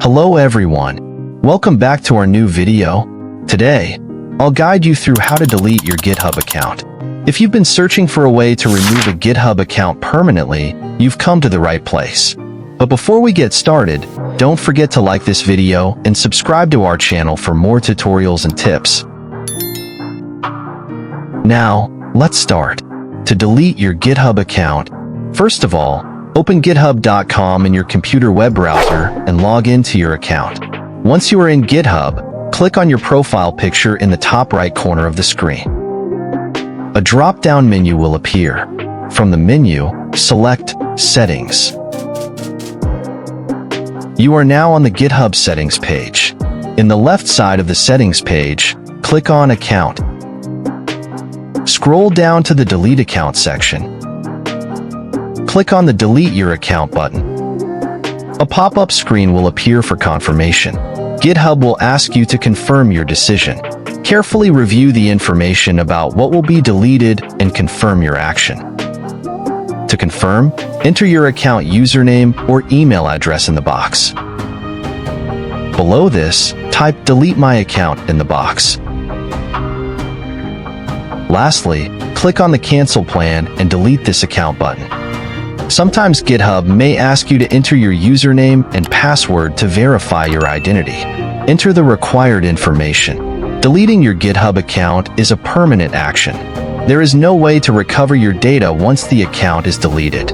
Hello everyone. Welcome back to our new video. Today, I'll guide you through how to delete your GitHub account. If you've been searching for a way to remove a GitHub account permanently, you've come to the right place. But before we get started, don't forget to like this video and subscribe to our channel for more tutorials and tips. Now, let's start. To delete your GitHub account, first of all, open github.com in your computer web browser and log into your account. Once you are in GitHub, click on your profile picture in the top right corner of the screen. A drop-down menu will appear. From the menu, select Settings. You are now on the GitHub settings page. In the left side of the settings page, click on Account. Scroll down to the Delete Account section. Click on the Delete Your Account button. A pop-up screen will appear for confirmation. GitHub will ask you to confirm your decision. Carefully review the information about what will be deleted and confirm your action. To confirm, enter your account username or email address in the box. Below this, type Delete My Account in the box. Lastly, click on the Cancel Plan and Delete This Account button. Sometimes GitHub may ask you to enter your username and password to verify your identity. Enter the required information. Deleting your GitHub account is a permanent action. There is no way to recover your data once the account is deleted.